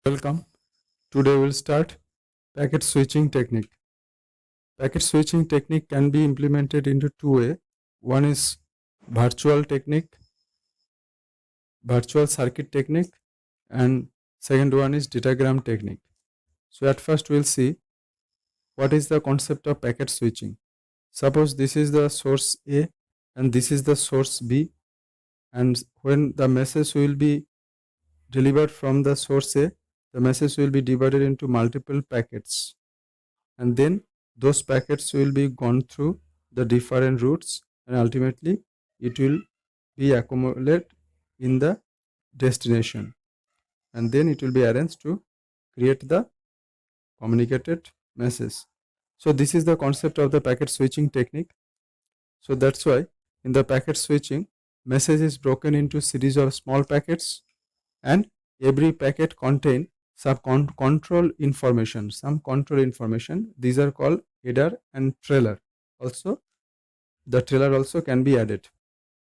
Welcome. Today we'll start packet switching technique. Packet switching technique can be implemented into two ways. One is virtual technique, virtual circuit technique, and second one is datagram technique. So at first we'll see what is the concept of packet switching. Suppose this is the source A and this is the source B, and when the message will be delivered from the source A, the message will be divided into multiple packets, and then those packets will be gone through the different routes, and ultimately it will be accumulated in the destination, and then it will be arranged to create the communicated message. So this is the concept of the packet switching technique. So that's why in the packet switching, message is broken into series of small packets, and every packet contain some control information. These are called header and trailer. Also, the trailer also can be added.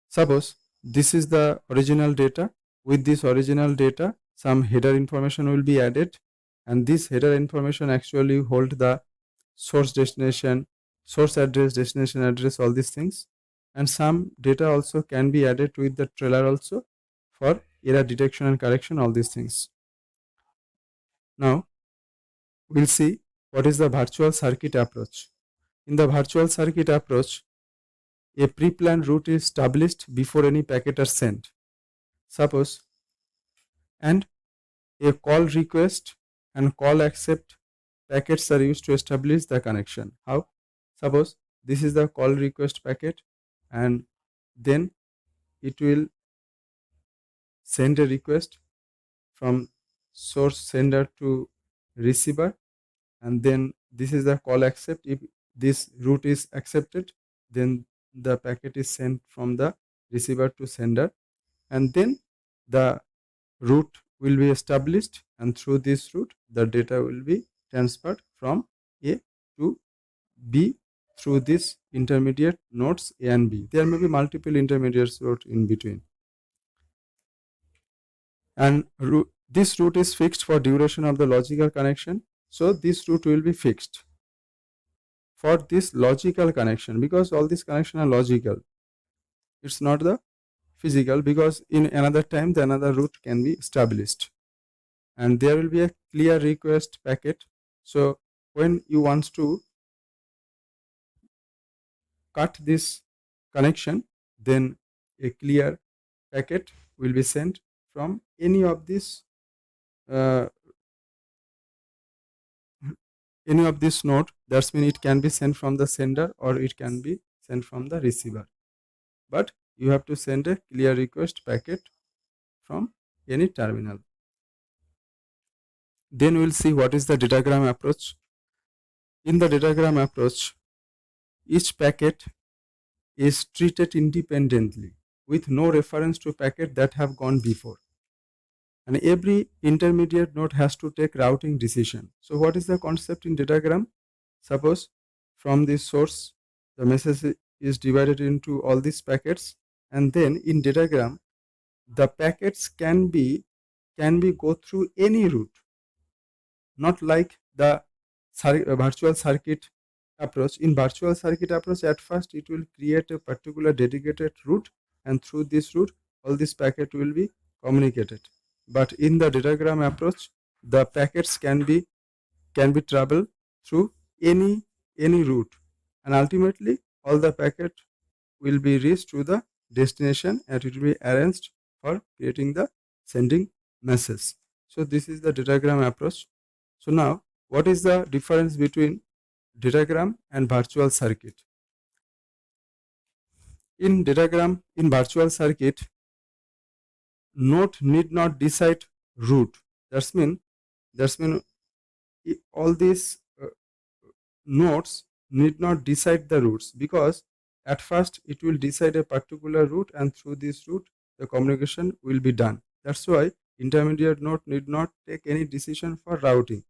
Suppose this is the original data. With this original data, some header information will be added, and this header information actually hold the source destination, source address, destination address, all these things. And some data also can be added with the trailer also for error detection and correction, all these things. Now we'll see what is the virtual circuit approach. In the virtual circuit approach, a pre-planned route is established before any packet are sent. Suppose, and a call request and call accept packets are used to establish the connection. How? Suppose this is the call request packet, and then it will send a request from source sender to receiver, and then this is the call accept. If this route is accepted, then the packet is sent from the receiver to sender, and then the route will be established, and through this route the data will be transferred from A to B through this intermediate nodes A and B. There may be multiple intermediate routes in between, and this route is fixed for duration of the logical connection. So this route will be fixed for this logical connection, because all these connections are logical. It's not the physical, because in another time the another route can be established, and there will be a clear request packet. So when you want to cut this connection, then a clear packet will be sent from any of this node. That's mean it can be sent from the sender or it can be sent from the receiver, but you have to send a clear request packet from any terminal. Then we'll see what is the datagram approach. In the datagram approach, each packet is treated independently with no reference to packet that have gone before, and every intermediate node has to take routing decision. So what is the concept in datagram? Suppose from this source the message is divided into all these packets, and then in datagram the packets can be go through any route, not like the virtual circuit approach. In virtual circuit approach, at first it will create a particular dedicated route, and through this route all this packet will be communicated. But in the datagram approach, the packets can be traveled through any route, and ultimately all the packet will be reached to the destination, and it will be arranged for creating the sending message. So this is the datagram approach. So now, what is the difference between datagram and virtual circuit? In datagram, in virtual circuit, node need not decide route. That's mean all these nodes need not decide the routes, because at first it will decide a particular route, and through this route the communication will be done. That's why intermediate node need not take any decision for routing,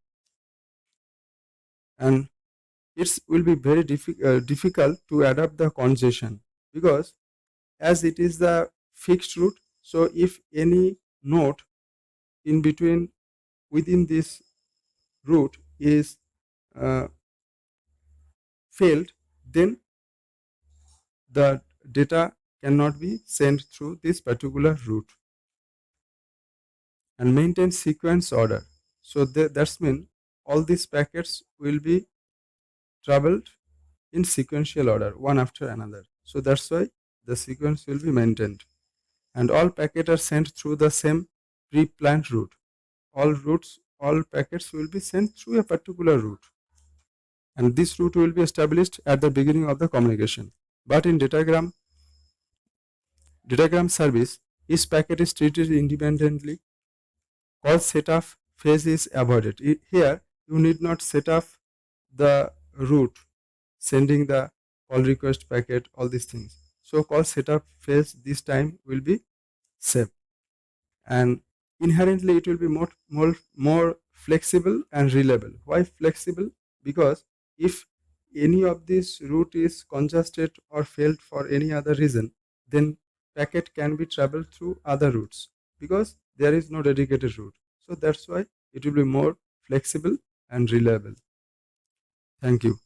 and it will be very difficult to adapt the congestion, because as it is the fixed route. So if any node in between within this route is uh, failed, then the data cannot be sent through this particular route. And maintain sequence order. So that's mean all these packets will be traveled in sequential order, one after another. So that's why the sequence will be maintained. And all packets are sent through the same pre-planned route. All packets will be sent through a particular route. And this route will be established at the beginning of the communication. But in datagram service, each packet is treated independently. Call setup phase is avoided. Here, you need not set up the route, sending the call request packet, all these things. So call setup phase this time will be saved. And inherently it will be more flexible and reliable. Why flexible? Because if any of this route is congested or failed for any other reason, then packet can be traveled through other routes because there is no dedicated route. So that's why it will be more flexible and reliable. Thank you.